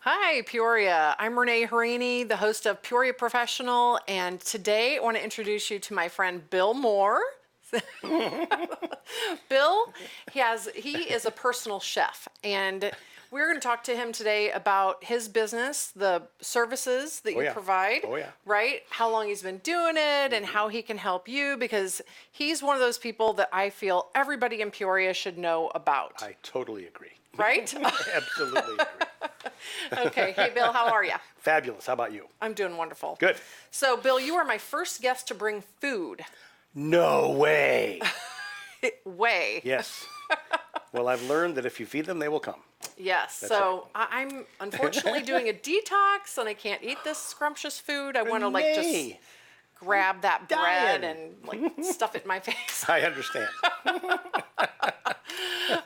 Hi, Peoria. I'm Renee Harini, the host of Peoria Professional, and today I want to introduce you to my friend Bill Moore. Bill, he is a personal chef, and we're going to talk to him today about his business, the services that you provide, right? How long he's been doing it, and how he can help you, because he's one of those people that I feel everybody in Peoria should know about. I totally agree. Right? Absolutely agree. Okay. Hey, Bill, how are you? Fabulous. How about you? I'm doing wonderful. Good. So, Bill, you are my first guest to bring food. No way. Way. Yes. Well, I've learned that if you feed them, they will come. Yes. That's so I'm unfortunately doing a detox, and I can't eat this scrumptious food. I want to just grab that bread and stuff it in my face. I understand.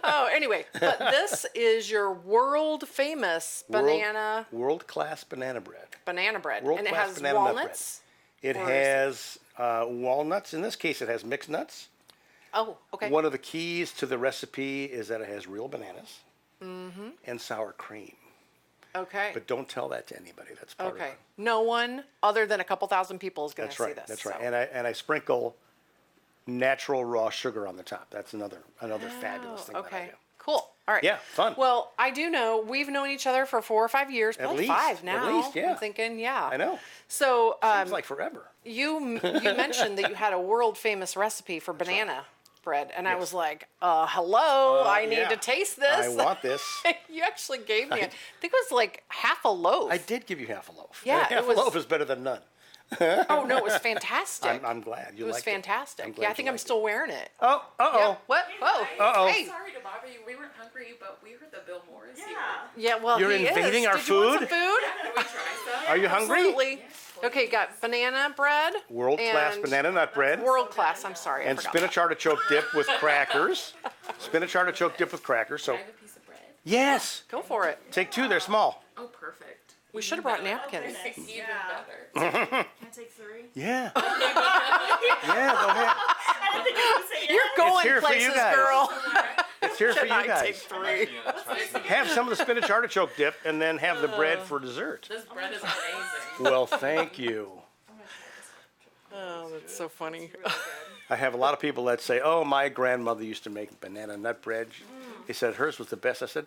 Oh, anyway, but this is your world famous world-class banana bread. Banana bread. And it World-class has banana nut bread. walnuts? It has walnuts. In this case, it has mixed nuts. Oh, okay. One of the keys to the recipe is that it has real bananas and sour cream. Okay. But don't tell that to anybody. That's part of it. No one other than a couple thousand people is going to see this. That's right. And I sprinkle natural raw sugar on the top. That's another fabulous thing that I do. Cool. All right. Yeah, fun. Well, I do know we've known each other for 4 or 5 years, probably 5 now. At least, yeah. I'm thinking, yeah. I know. So Seems like forever. you mentioned that you had a world famous recipe for banana bread, and I was like, hello, I need to taste this. I want this. You actually gave me, I think it was like half a loaf. I did give you half a loaf. Yeah, half a loaf is better than none. Oh no, it was fantastic. I'm glad you liked it. It was fantastic. Yeah, I think I'm still wearing it. Oh, Yeah. What? Hey, Oh. Hey. Sorry to bother you. We weren't hungry, but we heard that Bill Moore is here. Yeah, well, You're he invading is. our Did you want food? some food? Can we try some? Are you hungry? Absolutely. Okay, got banana bread. World-class and banana nut bread. World class. I'm sorry. I And forgot spinach artichoke dip with crackers. Spinach artichoke dip with crackers. So Can I have a piece of bread? yes. that. Go for it. Take 2. They're small. Oh, perfect. We should have brought napkins. Even better. Can I take 3? Yeah. Yeah. Go ahead. You're going here for you places, guys. girl. It's here for you I take guys. 3. Have some of the spinach artichoke dip and then have the bread for dessert. This bread is amazing. Well, thank you. Oh, that's so funny. I have a lot of people that say, oh, my grandmother used to make banana nut bread. They said hers was the best. I said,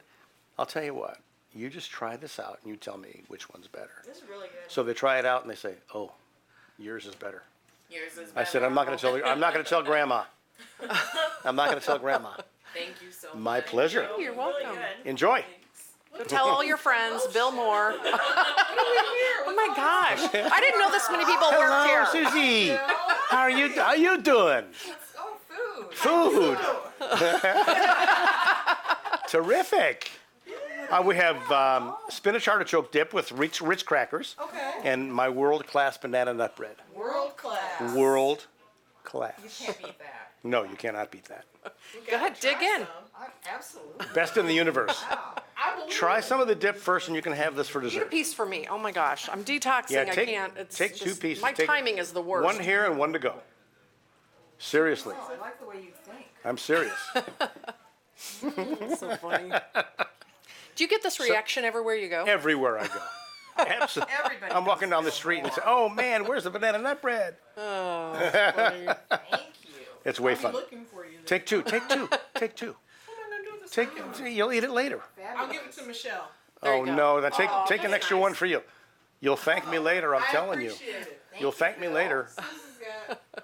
I'll tell you what. You just try this out and you tell me which one's better. This is really good. So they try it out and they say, oh, yours is better. Yours is better. I said, I'm not going to tell grandma. I'm not going to tell grandma. Thank you so much. My pleasure. You're welcome. Really good. Enjoy. Go tell all your friends, Bill Moore. Oh my gosh. I didn't know this many people worked here. Hello, Susie. How are you doing? Oh, food. Food. Terrific. We have spinach artichoke dip with rich crackers. Okay. And my world-class banana nut bread. World class. World-class. Can't beat that. No, you cannot beat that. Go ahead, dig in. Absolutely. Best in the universe. I believe Try some of the dip first, and you can have this for Eat a dessert. piece for me. Oh my gosh. I'm detoxing. Yeah, take- I can't. It's take 2 just- pieces. My Take timing is the worst. 1 here and 1 to go. Seriously, I like the way you think. I'm serious. So funny. Do you get this reaction everywhere you go? Everywhere I go. Absolutely. Everybody. I'm walking down the street and say, "Oh man, where's the banana nut bread?" Thank you. It's way fun. Looking for you. Take 2. Take 2. Take 2. You'll eat it later. I'll give it to Michelle. There Oh you go. no, then take an extra one for you. You'll thank me later. I'm telling you. Appreciate it. You'll thank me later.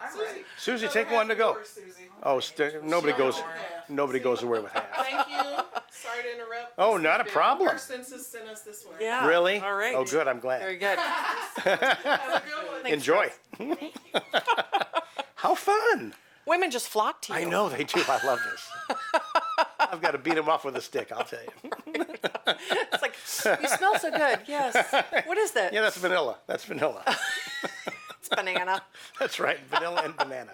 I'm ready. Susie, take 1 to go. Susie. Oh, nobody goes away with half. Thank you. Sorry to interrupt. Oh, not a problem. Our census sent us this way. Yeah. Really? All right. Oh, good. I'm Very glad. good. Have a good one. Enjoy. How fun! Women just flock to you. I know they do. I love this. I've got to beat them off with a stick. I'll tell you. It's like, you smell so good. Yes. What is that? Yeah, that's vanilla. That's vanilla. It's banana. That's right. Vanilla and banana.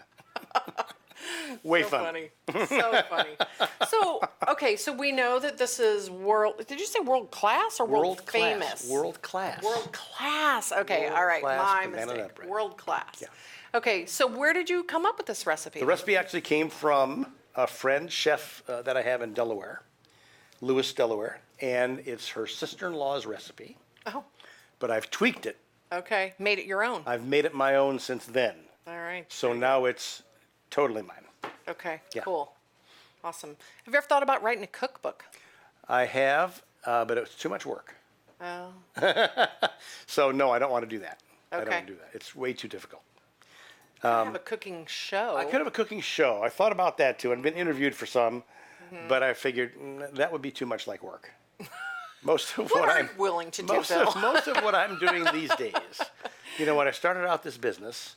Way So fun. funny. So funny. So, okay, so we know that this is did you say world class or world famous? World class. World class. Okay, all right. World-class My banana nut mistake. bread. World class. Yeah. Okay, so where did you come up with this recipe? The recipe actually came from a friend chef that I have in Delaware Lewis, Delaware, and it's her sister-in-law's recipe, Oh, but I've tweaked it. okay. Made it your own. I've made it my own since then. All right. So now it's totally mine. Okay, Yeah. cool. Awesome. Have you ever thought about writing a cookbook? I have, but it's too much work. Oh, So no, I don't want to do that. I don't Okay. want to do that. It's way too difficult. have a cooking show. I could have a cooking show. I thought about that too. I've been interviewed for some, but I figured that would be too much like work. Most of What what are I'm you willing to do, most Bill? of, most of what I'm doing these days, when I started out this business,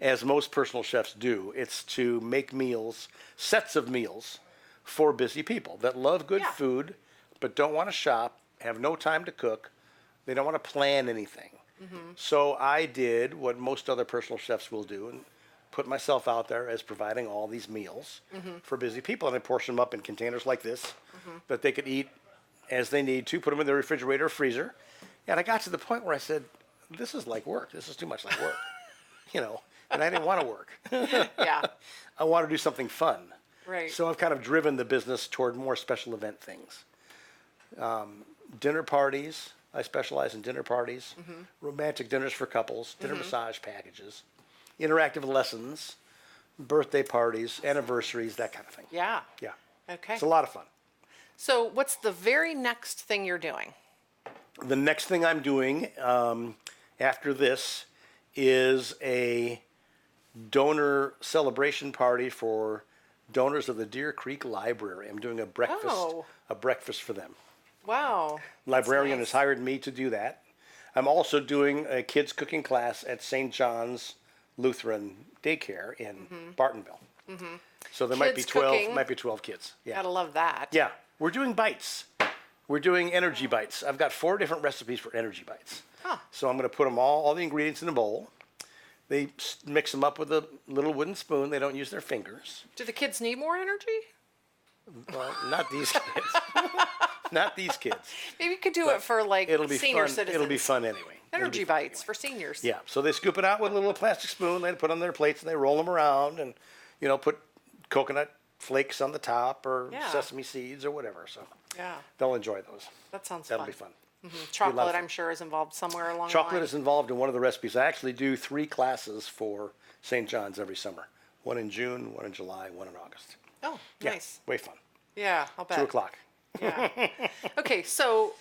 as most personal chefs do, it's to make meals, sets of meals, for busy people that love good Yeah. food, but don't want to shop, have no time to cook, they don't want to plan anything. So I did what most other personal chefs will do and put myself out there as providing all these meals for busy people, and I portion them up in containers like this that they could eat as they need to, put them in the refrigerator or freezer. And I got to the point where I said, this is like work. This is too much like work, and I didn't want to work. Yeah, I want to do something fun. right. So I've kind of driven the business toward more special event things. Dinner parties. I specialize in dinner parties, romantic dinners for couples, dinner massage packages, interactive lessons, birthday parties, anniversaries, that kind of thing. Yeah. Yeah. Okay. It's a lot of fun. So, what's the very next thing you're doing? The next thing I'm doing after this is a donor celebration party for donors of the Deer Creek Library. I'm doing a breakfast for them. Wow. Librarian nice. has hired me to do that. I'm also doing a kids cooking class at St. John's Lutheran Daycare in Bartonville. So there Kids might be 12 kids. Yeah. Gotta love that. Yeah. We're doing bites. We're doing energy bites. I've got 4 different recipes for energy bites. Huh. So I'm going to put them all the ingredients in a bowl. They mix them up with a little wooden spoon. They don't use their fingers. Do the kids need more energy? Well, not these kids. Not these kids. Maybe you could do it for like It'll be senior fun. citizens. It'll be fun anyway. It'll Energy be fun bites for seniors. Yeah, so they scoop it out with a little plastic spoon. They put on their plates and they roll them around and, put coconut flakes on the top or Yeah. sesame seeds or whatever. So Yeah. they'll enjoy those. That sounds That'll fun. be fun. Chocolate, fun. I'm sure, is involved somewhere along the Chocolate line. is involved in one of the recipes. I actually do 3 classes for St. John's every summer. One in June, one in July, one in August. Oh, Yeah, nice. way fun. Yeah, I'll bet. 2 o'clock. Yeah. Okay, so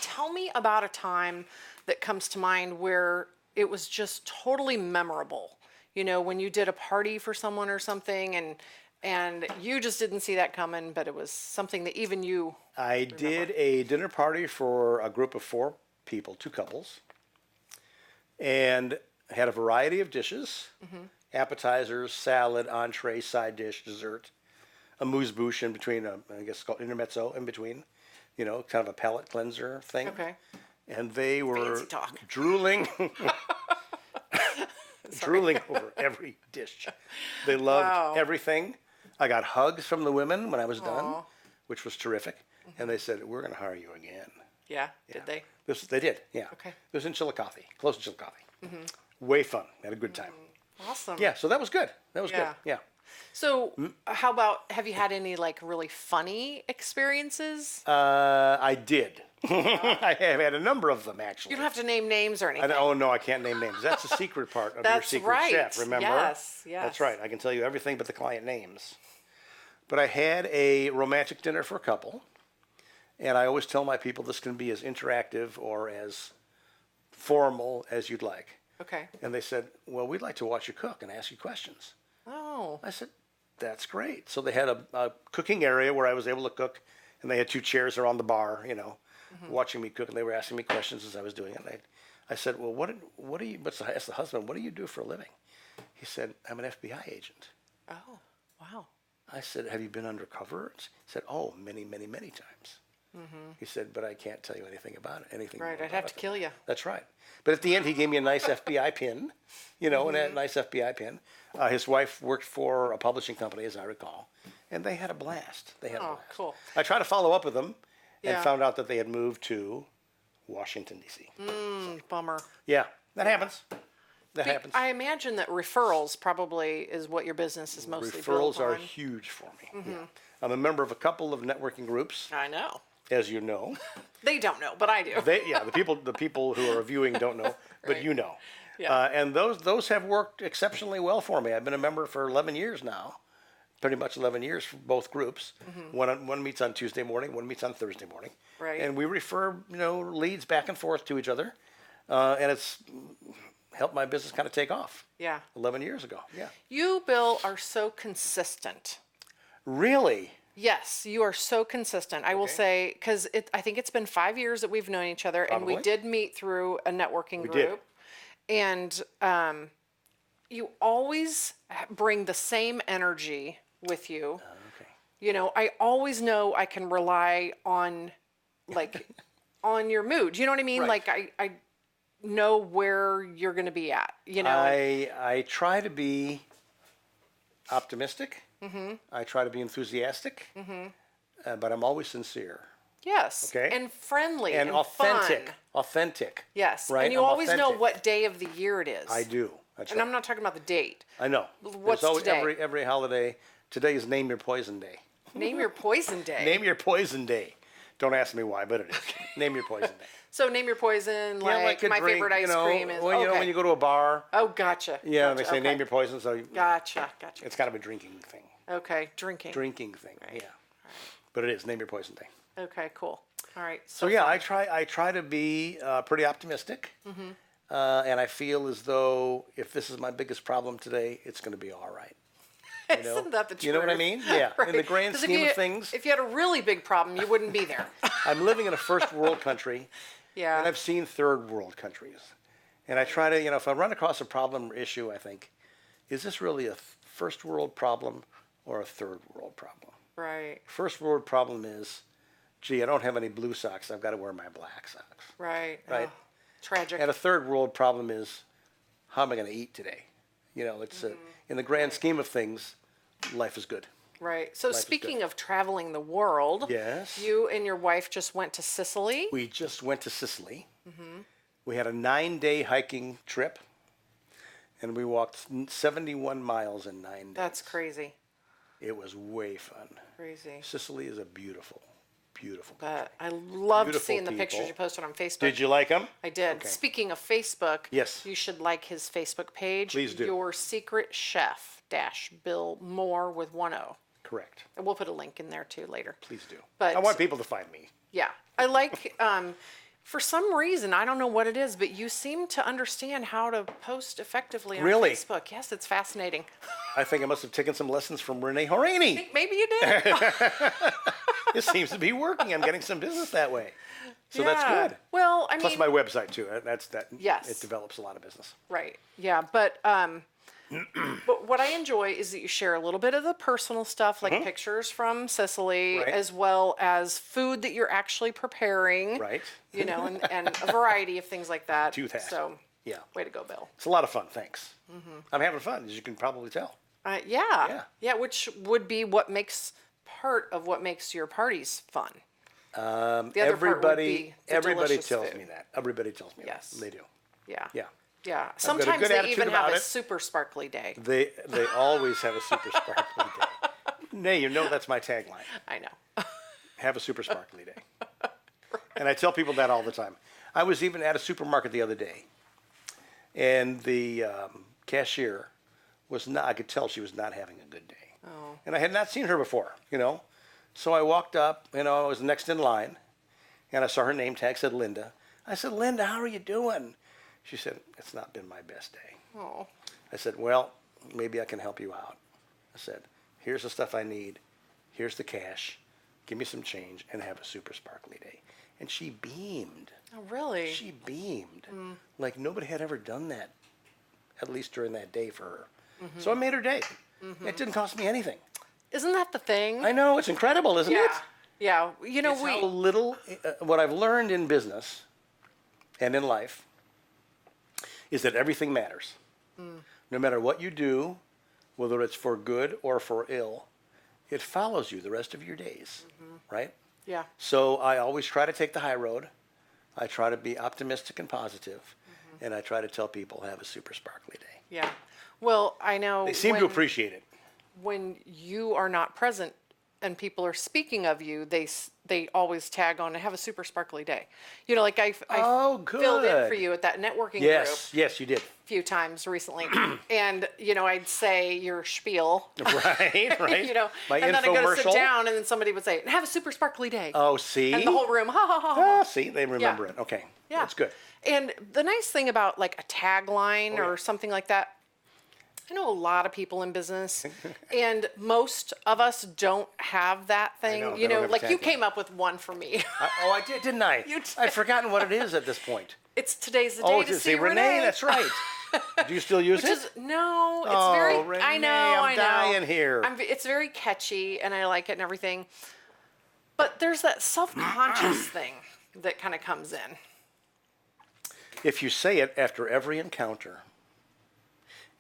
tell me about a time that comes to mind where it was just totally memorable. When you did a party for someone or something, and you just didn't see that coming, but it was something that even you. I did a dinner party for a group of 4 people, 2 couples, and had a variety of dishes, appetizers, salad, entree, side dish, dessert, a amuse-bouche in between, I guess it's called intermezzo in between, kind of a palate cleanser thing. Okay. And they were Fancy talk. drooling, drooling over every dish. They loved Wow. everything. I got hugs from the women when I was done, Aw. which was terrific. And they said, "We're going to hire you again." Yeah. Did they? They did, yeah. Okay. It was in Chillicothe, close to Chillicothe. Way fun. Had a good time. Awesome. Yeah, so that was good. That was Yeah. good. Yeah. So, how about, have you had any really funny experiences? I did. I have had a number of them, actually. You don't have to name names or anything. Oh, no, I can't name names. That's the secret part of your That's secret right. chef, remember? Yes, yes. That's right. I can tell you everything but the client names. But I had a romantic dinner for a couple, and I always tell my people this can be as interactive or as formal as you'd like. Okay. And they said, "Well, we'd like to watch you cook and ask you questions." Oh. I said, "That's great." So they had a cooking area where I was able to cook, and they had 2 chairs around the bar, watching me cook, and they were asking me questions as I was doing it. And I said, "Well, what do you?" But I asked the husband, "What do you do for a living?" He said, "I'm an FBI agent." Oh. Wow. I said, "Have you been undercover?" He said, "Oh, many, many, many times." He said, "But I can't tell you anything about it. Anything Right. more I'd have about to it." kill you. That's right. But at the end, he gave me a nice FBI pin, and a nice FBI pin. His wife worked for a publishing company, as I recall, and they had a blast. They had a Oh, blast. cool. I tried to follow up with them and Yeah. found out that they had moved to Washington, D.C. Bummer. Yeah, that happens. that happens. I imagine that referrals probably is what your business is mostly Referrals built are on. huge for me. Yeah. I'm a member of a couple of networking groups, I know. as you know. They don't know, but I do. The people who are viewing don't know, but Right. you know. Yeah. And those have worked exceptionally well for me. I've been a member for 11 years now, pretty much 11 years for both groups. One meets on Tuesday morning, one meets on Thursday morning. Right. And we refer, leads back and forth to each other, and it's helped my business kind of take off. Yeah. 11 years ago. Yeah. You, Bill, are so consistent. Really? Yes, you are so consistent. I will Okay. say, because I think it's been 5 years that we've known each other, and we Probably. did meet through a networking We group. did. And you always bring the same energy with you. Okay. I always know I can rely on, like, on your mood. You know what I mean? Right. Like, I know where you're going to be at, I try to be optimistic. I try to be enthusiastic. But I'm always sincere. Yes. Okay. And friendly And authentic. fun. Authentic. Yes. Right? And you I'm always know authentic. what day of the year it is. I do. That's And right. I'm not talking about the date. I know. What's There's always today? every holiday. Today is Name Your Poison Day. Name your poison day. Name Your Poison Day. Don't ask me why, but it is. Name Your Poison Day. So name your poison, like a my drink, favorite ice cream is. Well, okay. when you go to a bar, Oh, gotcha. they Gotcha. say Okay. name your poison, so Gotcha. it's kind of a drinking thing. Okay, drinking. Drinking thing, yeah. But it is Name Your Poison Day. Okay, cool. All right. So yeah, I try to be pretty optimistic, and I feel as though if this is my biggest problem today, it's going to be all right. Isn't that the truth? You know what I mean? Yeah. Right. In the grand 'Cause if scheme you- of things, If you had a really big problem, you wouldn't be there. I'm living in a first world country, Yeah. and I've seen third world countries, and I try to, if I run across a problem or issue, I think, is this really a first world problem or a third world problem? Right. First world problem is, gee, I don't have any blue socks. I've got to wear my black socks. Right. Right. Oh, tragic. And a third world problem is, how am I going to eat today? It's in the grand scheme of things, life is good. Right. So is speaking of traveling the world, Yes. you and your wife just went to Sicily. We just went to Sicily. We had a 9-day hiking trip, and we walked 71 miles in 9 days. That's crazy. It was way fun. Crazy. Sicily is a beautiful, beautiful. But I loved Beautiful seeing the people. pictures you posted on Facebook. Did you like them? I did. Okay. Speaking of Facebook, Yes. you should like his Facebook page. Please do. Your Secret Chef Bill Moore with 1 O. Correct. And we'll put a link in there too later. Please do. But- I want people to find me. Yeah. I like, for some reason, I don't know what it is, but you seem to understand how to post effectively on Really? Facebook. Yes, it's fascinating. I think I must have taken some lessons from Renee Horaney. Maybe you did. It seems to be working. I'm getting some business that way. So that's Yeah. good. Well, I mean, Plus my website too. That's that. Yes. It develops a lot of business. right. Yeah, but what I enjoy is that you share a little bit of the personal stuff, like pictures from Sicily, Mm-hmm. Right. as well as food that you're actually preparing. Right. And a variety of things like that. Do that. So, Yeah. way to go, Bill. It's a lot of fun. Thanks. I'm having fun, as you can probably tell. Yeah, which would be part of what makes your parties fun. The other part would Everybody, be the everybody delicious tells food. me that. Everybody tells me Yes. that. They do. Yeah. Yeah. Yeah. got a Sometimes good they attitude even have about a it. super sparkly day. They always have a super sparkly day. Nay, that's my tagline. I know. Have a super sparkly day. And I tell people that all the time. I was even at a supermarket the other day, and the cashier was not, I could tell she was not having a good day. Oh. And I had not seen her before, So I walked up, I was next in line, and I saw her name tag said Linda. I said, Linda, how are you doing? She said, it's not been my best day. Oh. I said, well, maybe I can help you out. I said, here's the stuff I need. Here's the cash. Give me some change and have a super sparkly day. And she beamed. Oh, really? She beamed. Like nobody had ever done that, at least during that day for her. So I made her day. It didn't cost me anything. Isn't that the thing? I know, it's incredible, isn't it? Yeah. It's how little, what I've learned in business and in life is that everything matters. No matter what you do, whether it's for good or for ill, it follows you the rest of your days, right? Yeah. So I always try to take the high road. I try to be optimistic and positive. And I try to tell people, have a super sparkly day. Yeah. Well, I know They seem to appreciate it. when you are not present and people are speaking of you, they always tag on and have a super sparkly day. You know, like I filled in for you at that networking group Yes, you did. a few times recently, and you know I'd say your spiel, Right. you know, My and then I go to sit infomercial. down, and then somebody would say, "Have a super sparkly day," Oh, see? and the whole room, ha ha ha. ha. Ah, see, they remember it. Okay. Yeah, That's good. And the nice thing about like a tagline or something like that, I know a lot of people in business, and most of us don't have that thing. know, You they don't know, have a like you tagline. came up with one for me. I did, didn't I? You did. I've forgotten what it is at this point. It's today's the day to see Renee. That's right. Do you still use Which it? is no, it's Oh, very. Renee, I know, I'm I know. dying here. It's very catchy, and I like it and everything. But there's that self-conscious thing that kind of comes in. If you say it after every encounter,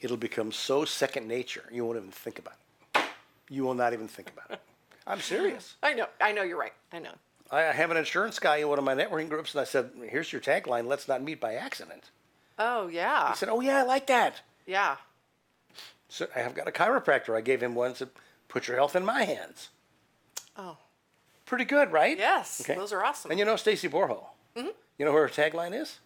it'll become so second nature, you won't even think about it. You will not even think about it. I'm serious. I know, you're right. I know. I have an insurance guy in one of my networking groups, and I said, here's your tagline, let's not meet by accident. Oh yeah. He said, oh, yeah, I like that. Yeah. So I have got a chiropractor. I gave him one that said, put your health in my hands. Oh. Pretty good, right? Yes. Those are awesome. And you know Stacy Borho? Mm-hmm. You know what her tagline is?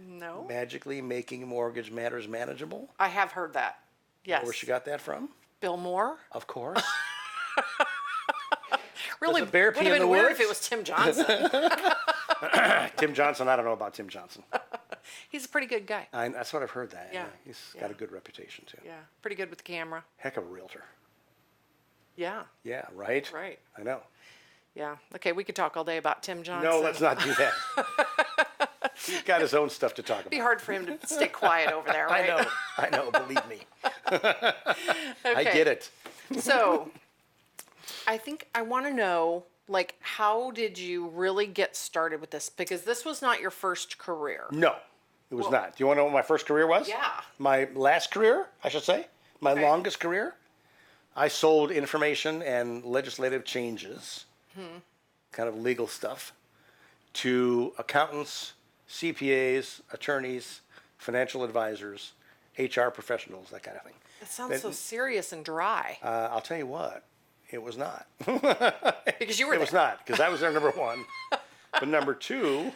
No. Magically making mortgage matters manageable. I have heard that. Yes. Where she got that from? Bill Moore. Of course. Really, Does a bear would pee have in been the weird woods? if it was Tim Johnson. Tim Johnson, I don't know about Tim Johnson. He's a pretty good guy. That's what I've heard that. Yeah. He's got a good reputation, too. Yeah, pretty good with the camera. Heck of a realtor. Yeah. Yeah, right? Right. I know. Yeah. Okay, we could talk all day about Tim Johnson. No, let's not do that. He's got his own stuff to talk It'd be about. hard for him to stay quiet over there, right? I know, believe me. I Okay. get it. So, I think I want to know, like, how did you really get started with this? Because this was not your first career. No, it was not. Do you want to know what my first career was? Yeah. My last career, I should say. My longest career. I sold information and legislative changes, kind of legal stuff, to accountants, CPAs, attorneys, financial advisors, HR professionals, that kind of thing. It sounds so serious and dry. I'll tell you what, it was not. Because you were It was not, because I was their number one. But number two,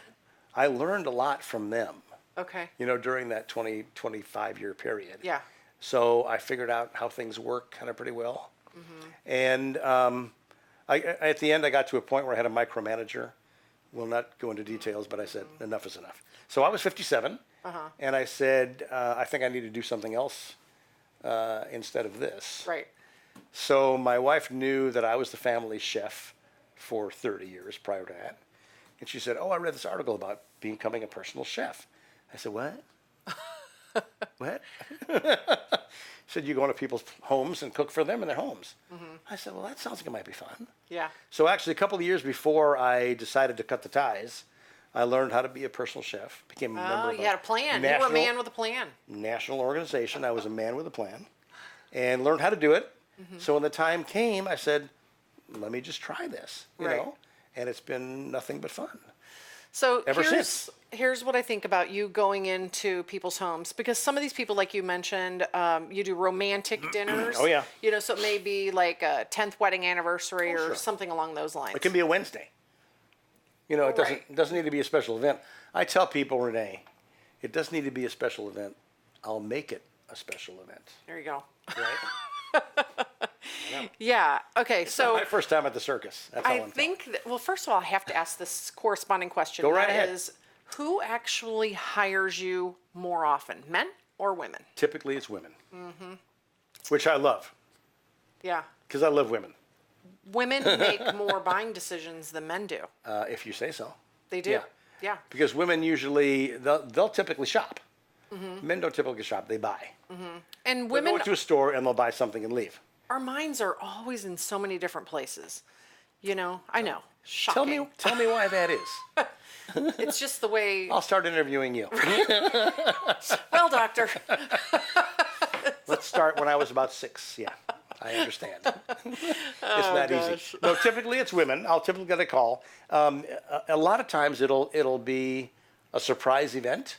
I learned a lot from them, Okay. you know, during that 25-year period. Yeah. So I figured out how things work kind of pretty well. And at the end, I got to a point where I had a micromanager. We'll not go into details, but I said, enough is enough. So I was 57, and I said, I think I need to do something else instead of this. Right. So my wife knew that I was the family chef for 30 years prior to that. And she said, oh, I read this article about becoming a personal chef. I said, what? What? She said, you go into people's homes and cook for them in their homes. I said, well, that sounds like it might be fun. Yeah. So actually, a couple of years before I decided to cut the ties, I learned how to be a personal chef, became a member Oh, of you had a plan. You were a man with a plan. national organization. I was a man with a plan and learned how to do it. So when the time came, I said, let me just try this, you Right. know, and it's been nothing but fun. So Ever here's since. here's what I think about you going into people's homes, because some of these people, like you mentioned, you do romantic dinners. Oh, yeah. You know, so it may be like a 10th wedding anniversary or sure. something along those lines. It can be a Wednesday. You know, Right. it doesn't need to be a special event. I tell people, Renee, it doesn't need to be a special event. I'll make it a special event. There you go. Right? Yeah. Okay. So My first time at the circus. That's all I I'm telling. think that, well, first of all, I have to ask this corresponding question. Go right That ahead. is, who actually hires you more often, men or women? Typically, it's women, which I love Yeah. because I love women. Women make more buying decisions than men do. If you say so. They do. Yeah. Yeah. Because women usually they'll typically shop. Men don't typically shop; they buy. And They'll women, go to a store and they'll buy something and leave. our minds are always in so many different places. You know, I know. Shocking. Tell me why that is. It's just the way. I'll start interviewing you. Well, doctor. Let's start when I was about 6. Yeah, I understand. It's not easy. No, typically it's women. I'll typically get a call. A lot of times it'll be a surprise event.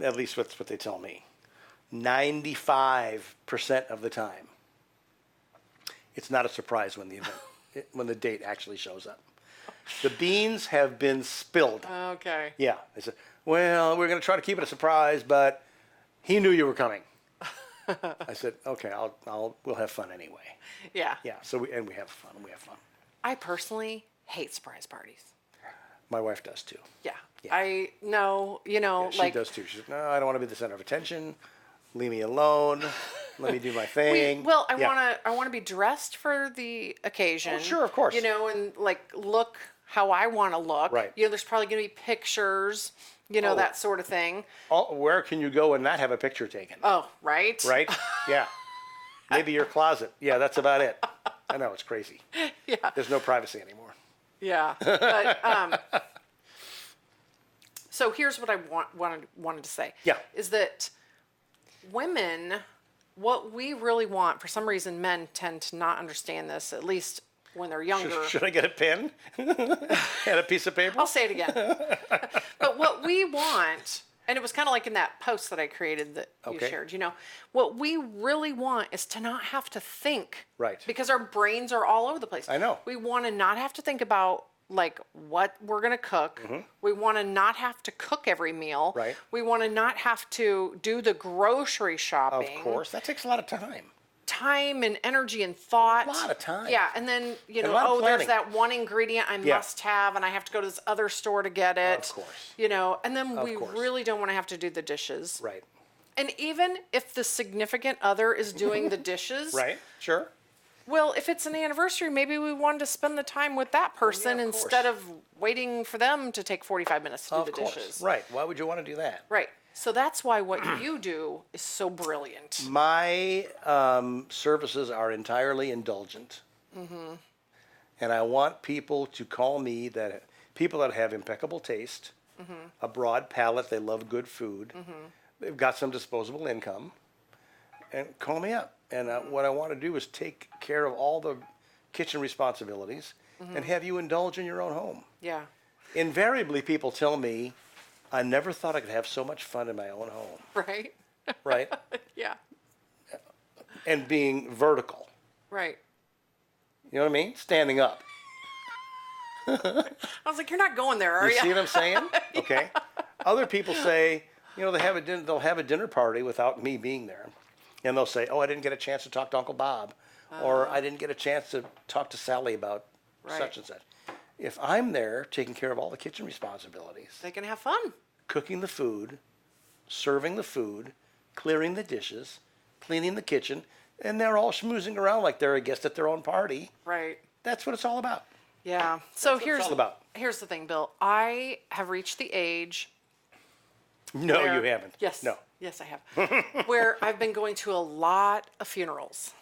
At least that's what they tell me. 95% of the time, it's not a surprise when the event, when the date actually shows up. The beans have been spilled. Okay. Yeah. They said, well, we're going to try to keep it a surprise, but he knew you were coming. I said, okay, we'll have fun anyway. Yeah. Yeah. So we have fun. We have fun. I personally hate surprise parties. My wife does too. Yeah. Yeah. I know, Yeah, she like does too. She says, no, I don't want to be the center of attention. Leave me alone. Let me do my thing. I want to be dressed for the occasion. Oh, sure, of course. And like look how I want to look. Right. There's probably going to be pictures, that sort of thing. Where can you go and not have a picture taken? Oh, right. Right? Yeah. Maybe your closet. Yeah, that's about it. I know, it's crazy. Yeah. There's no privacy anymore. Yeah. But so here's what I wanted to say. Yeah. Is that women, what we really want, for some reason men tend to not understand this, at least when they're younger. Should I get a pen and a piece of paper? I'll say it again. But what we want, and it was kind of like in that post that I created that you Okay. shared, what we really want is to not have to think. Right. Because our brains are all over the place. I know. We want to not have to think about like what we're going to cook. We want to not have to cook every meal. Right. We want to not have to do the grocery Of shopping. course. That takes a lot of time. Time and energy and thought. A lot of time. Yeah, and then a lot of there's planning. that one ingredient I Yeah. must have, and I have to go to this other store to get it. Of course. And then we course. really don't want to have to do the dishes. Right. And even if the significant other is doing the dishes, Right. Sure. well, if it's an anniversary, maybe we wanted to spend the time with that person of course. instead of waiting for them to take 45 minutes to do Of the course. dishes. Right. Why would you want to do that? Right. So that's why what you do is so brilliant. My services are entirely indulgent. And I want people to call me people that have impeccable taste, a broad palate, they love good food, they've got some disposable income, and call me up. And what I want to do is take care of all the kitchen responsibilities and have you indulge in your own home. Yeah. Invariably, people tell me, I never thought I could have so much fun in my own home, Right? right? Yeah. And being vertical. Right. You know what I mean? Standing up. I was like, you're not going there, are You you? see what I'm saying? Okay. Other people say, they'll have a dinner party without me being there. And they'll say, oh, I didn't get a chance to talk to Uncle Bob. Or I didn't get a chance to talk to Sally about Right. such and such. If I'm there taking care of all the kitchen responsibilities, They can have fun. cooking the food, serving the food, clearing the dishes, cleaning the kitchen, and they're all schmoozing around like they're a guest at their own party, Right. that's what it's all about. Yeah. So what it's all about. here's the thing, Bill. I have reached the age. No, where- you haven't. Yes. No. Yes, I have. Where I've been going to a lot of funerals.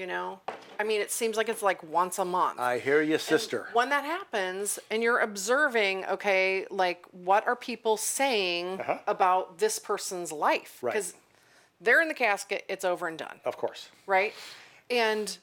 I mean, it seems like it's like once a month. I hear you, sister. When that happens and you're observing, okay, like what are people saying about this person's life? Right. Because they're in the casket, it's over and done, Of course. right? And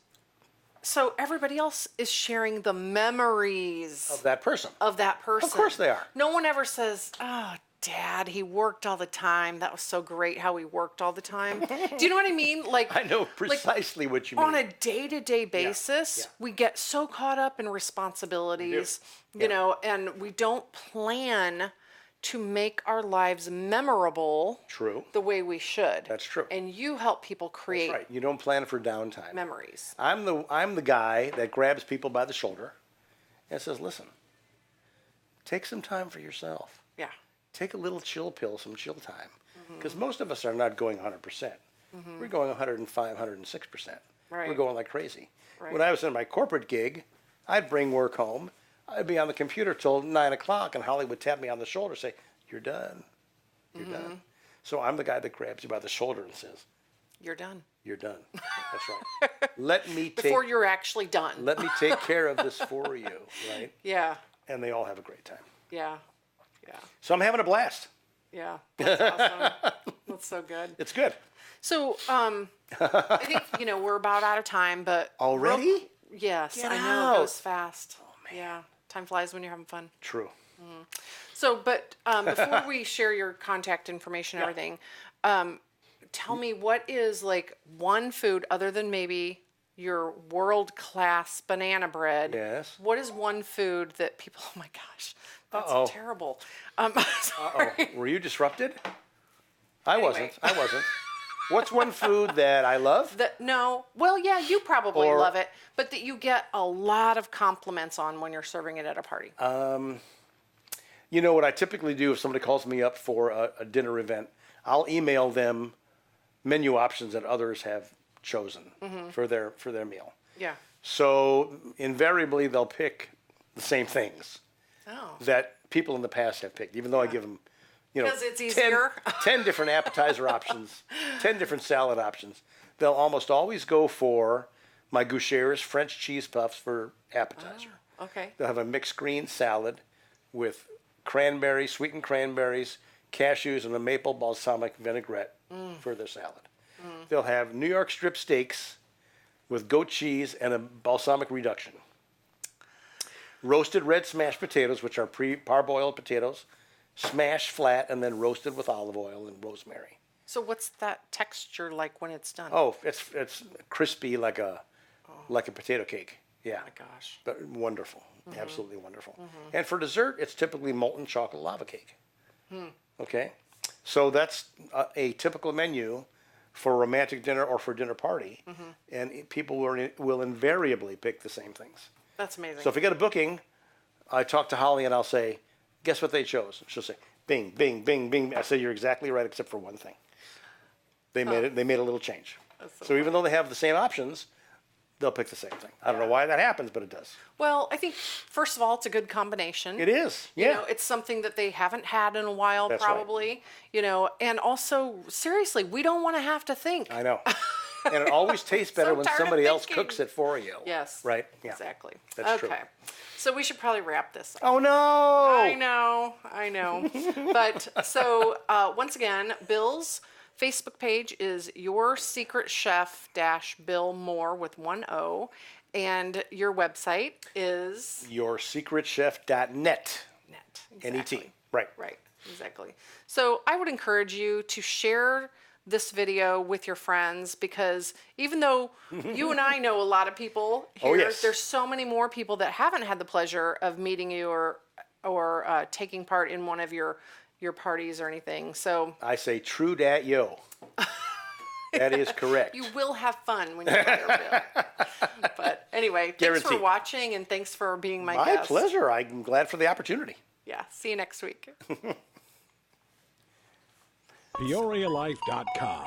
so everybody else is sharing the memories Of that person. of that person. Of course they are. No one ever says, oh, Dad, he worked all the time. That was so great how he worked all the time. Do you know what I mean? Like I know precisely what you mean. on a day-to-day basis, yeah. we get so caught up in responsibilities, Yeah. you know, and we don't plan to make our lives memorable True. the way we should. That's true. And you help people create That's right. You don't plan for downtime. memories. I'm the guy that grabs people by the shoulder and says, listen, take some time for yourself. Yeah. Take a little chill pill, some chill time. Because most of us are not going 100%. We're going 105, 106%. Right. We're going like crazy. Right. When I was in my corporate gig, I'd bring work home. I'd be on the computer till 9 o'clock, and Holly would tap me on the shoulder and say, you're done. You're done. So I'm the guy that grabs you by the shoulder and says, You're done. you're done. That's right. Let me Before you're actually done. let me take care of this for you, right? Yeah. And they all have a great time. Yeah. Yeah. So I'm having a blast. Yeah. That's awesome. That's so good. It's good. So, I think, we're about out of time, but. Already? Yes, Get I know. out. It goes fast. Oh, man. Yeah. Time flies when you're having fun. True. So, but before we share your contact information and everything, tell me what is like one food other than maybe your world-class banana bread. Yes. What is one food that people, oh my gosh, that's Uh-oh. terrible. Uh-oh. Sorry. Were you disrupted? I wasn't. What's one food that I love? No, well, yeah, you probably Or- love it, but that you get a lot of compliments on when you're serving it at a party. You know what I typically do if somebody calls me up for a dinner event, I'll email them menu options that others have chosen for their meal. Yeah. So invariably they'll pick the same things Oh. that people in the past have picked, even though I give them, 'Cause it's easier. 10 different appetizer options, 10 different salad options. They'll almost always go for my Goucher's French cheese puffs for appetizer. Okay. They'll have a mixed green salad with cranberries, sweetened cranberries, cashews, and a maple balsamic vinaigrette for their salad. They'll have New York strip steaks with goat cheese and a balsamic reduction. Roasted red smashed potatoes, which are parboiled potatoes, smashed flat and then roasted with olive oil and rosemary. So what's that texture like when it's done? Oh, it's crispy like a potato cake. Yeah. Oh my gosh. But wonderful, absolutely wonderful. And for dessert, it's typically molten chocolate lava cake. Okay, so that's a typical menu for a romantic dinner or for a dinner party, and people will invariably pick the same things. That's amazing. So if we get a booking, I talk to Holly and I'll say, "Guess what they chose?" She'll say, "Bing, bing, bing, bing." I say, "You're exactly right, except for one thing. They made it. They made a little change. So even though they have the same options, they'll pick the same thing. I don't know why that happens, but it does. Well, I think first of all, it's a good combination. It is. Yeah. You know, it's something that they haven't had in a while, That's right. probably. You know, and also seriously, we don't want to have to think. I know. And it always tastes better when tired of somebody else thinking. cooks it for you. Yes. Right? Yeah. Exactly. That's true. Okay. So we should probably wrap this up. Oh, no. I know. But so once again, Bill's Facebook page is Your Secret Chef Bill Moore with 1 O, and your website is YourSecretChef.net. net. N-E-T. Exactly. Right. Right. Exactly. So I would encourage you to share this video with your friends, because even though you and I know a lot of people here, Oh, yes. there's so many more people that haven't had the pleasure of meeting you or taking part in one of your parties or anything. So I say true dat yo. That is correct. you will have fun when you hire Bill. But anyway, thanks for Guaranteed. watching and thanks for being my My guest. pleasure. I'm glad for the opportunity. Yeah. See you next week. PeoriaLife.com.